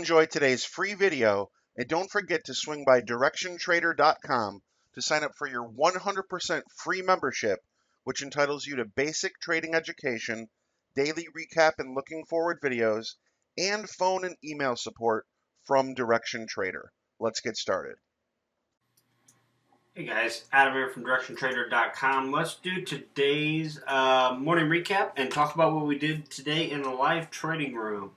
enjoyed today's free video, and don't forget to swing by directiontrader.com to sign up for your 100% free membership, which entitles you to basic trading education, daily recap and looking forward videos, and phone and email support from Direction Trader. Let's get started. Hey guys, Adam here from directiontrader.com. Let's do today's morning recap and talk about what we did today in the live trading room.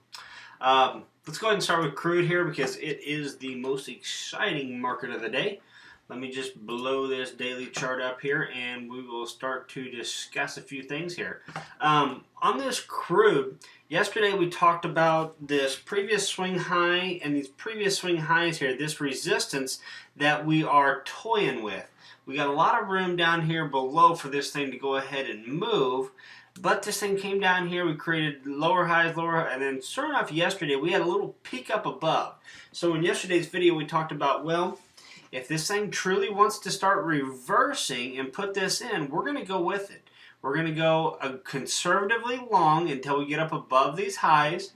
Let's go ahead and start with crude here because it is the most exciting market of the day. Let me just blow this daily chart up here and we will start to discuss a few things here. On this crude, yesterday we talked about this previous swing high and these previous swing highs here, this resistance that we are toying with. We got a lot of room down here below for this thing to go ahead and move. But this thing came down here, we created lower highs, and then sure enough yesterday we had a little peak up above. So in yesterday's video we talked about, well, if this thing truly wants to start reversing and put this in, we're going to go with it. We're going to go conservatively long until we get up above these highs.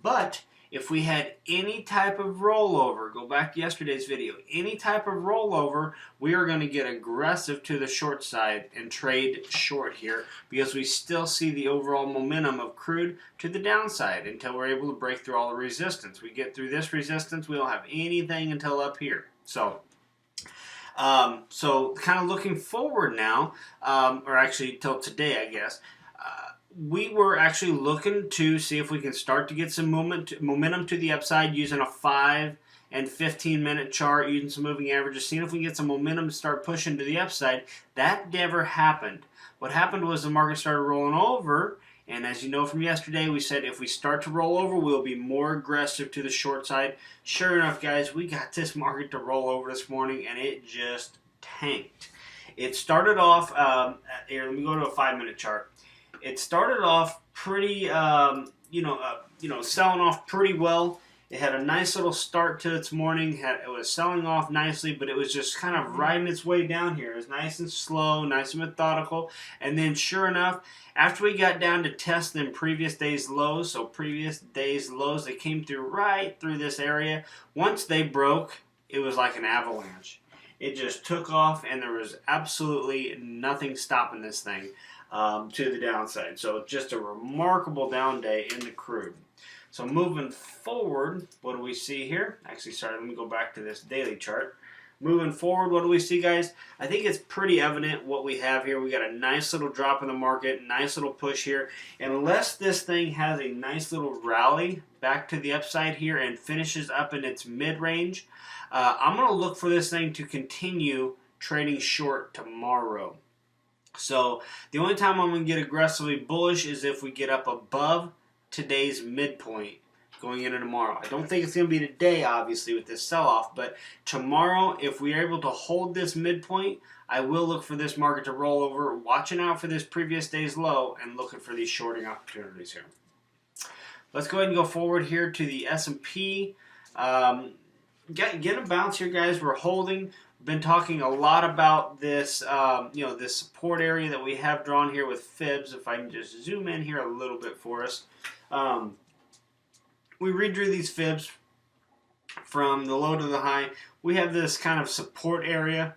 But if we had any type of rollover, go back to yesterday's video, any type of rollover, we are going to get aggressive to the short side and trade short here because we still see the overall momentum of crude to the downside until we're able to break through all the resistance. We get through this resistance, we don't have anything until up here. So kind of looking forward now, or actually till today, I guess, we were actually looking to see if we can start to get some momentum to the upside using a 5 and 15 minute chart, using some moving averages, seeing if we can get some momentum to start pushing to the upside. That never happened. What happened was the market started rolling over, and as you know from yesterday, we said if we start to roll over, we'll be more aggressive to the short side. Sure enough, guys, we got this market to roll over this morning, and it just tanked. It started off, here, let me go to a 5 minute chart. It started off pretty, selling off pretty well. It had a nice little start to its morning. It was selling off nicely, but it was just kind of riding its way down here. It was nice and slow, nice and methodical. And then sure enough, after we got down to test them previous day's lows, they came through right through this area. Once they broke, it was like an avalanche. It just took off, and there was absolutely nothing stopping this thing to the downside. So just a remarkable down day in the crude. So moving forward, what do we see here? Actually, sorry, let me go back to this daily chart. Moving forward, what do we see, guys? I think it's pretty evident what we have here. We got a nice little drop in the market, nice little push here. Unless this thing has a nice little rally back to the upside here and finishes up in its mid-range, I'm going to look for this thing to continue trading short tomorrow. So the only time I'm going to get aggressively bullish is if we get up above today's midpoint going into tomorrow. I don't think it's going to be today, obviously, with this sell-off, but tomorrow, if we are able to hold this midpoint, I will look for this market to roll over, watching out for this previous day's low and looking for these shorting opportunities here. Let's go ahead and go forward here to the S&P. Get a bounce here, guys. We're holding. Been talking a lot about this, this support area that we have drawn here with fibs. If I can just zoom in here a little bit for us. We redrew these fibs from the low to the high. We have this kind of support area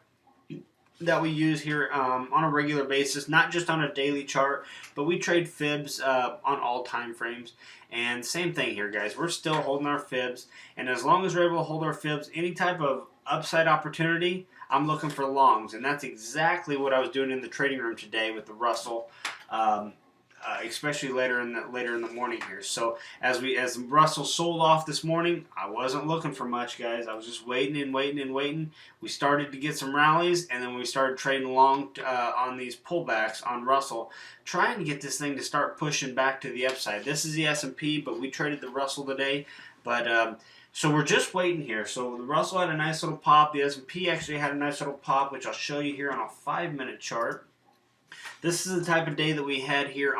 that we use here on a regular basis, not just on a daily chart, but we trade fibs on all time frames. And same thing here, guys. We're still holding our fibs, and as long as we're able to hold our fibs, any type of upside opportunity, I'm looking for longs, and that's exactly what I was doing in the trading room today with the Russell, especially later in the morning here. So as Russell sold off this morning, I wasn't looking for much, guys. I was just waiting. We started to get some rallies, and then we started trading long on these pullbacks on Russell, trying to get this thing to start pushing back to the upside. This is the S&P, but we traded the Russell today, but. So we're just waiting here. So the Russell had a nice little pop. The S&P actually had a nice little pop, which I'll show you here on a 5 minute chart. This is the type of day that we had here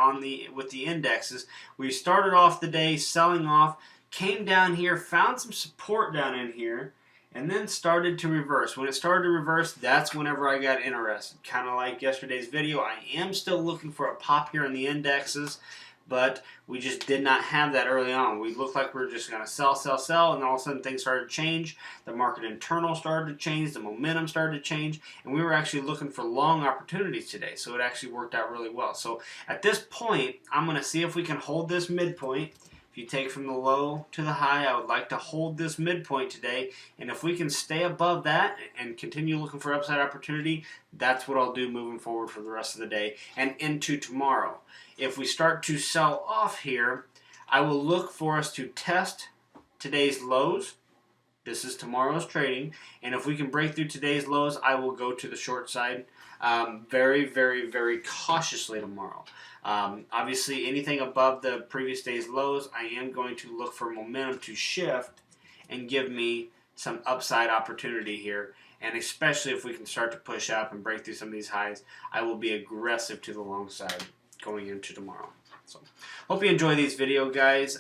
with the indexes. We started off the day selling off, came down here, found some support down in here, and then started to reverse. When it started to reverse, that's whenever I got interested. Kind of like yesterday's video, I am still looking for a pop here in the indexes. but we just did not have that early on. We looked like we were just going to sell, sell, sell, and all of a sudden things started to change. The market internal started to change, the momentum started to change, and we were actually looking for long opportunities today, so it actually worked out really well. So at this point, I'm going to see if we can hold this midpoint. If you take from the low to the high, I would like to hold this midpoint today, and if we can stay above that and continue looking for upside opportunity, that's what I'll do moving forward for the rest of the day and into tomorrow. If we start to sell off here, I will look for us to test today's lows. This is tomorrow's trading, and if we can break through today's lows, I will go to the short side very, very, very cautiously tomorrow. Obviously, anything above the previous day's lows, I am going to look for momentum to shift and give me some upside opportunity here. And especially if we can start to push up and break through some of these highs, I will be aggressive to the long side going into tomorrow. So, hope you enjoy these video, guys.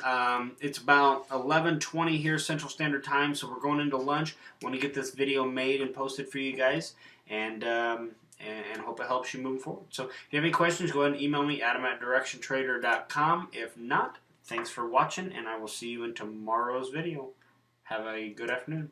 It's about 11:20 here Central Standard Time, so we're going into lunch. Want to get this video made and posted for you guys, and hope it helps you move forward. So, if you have any questions, go ahead and email me, adam@directiontrader.com. If not, thanks for watching, and I will see you in tomorrow's video. Have a good afternoon.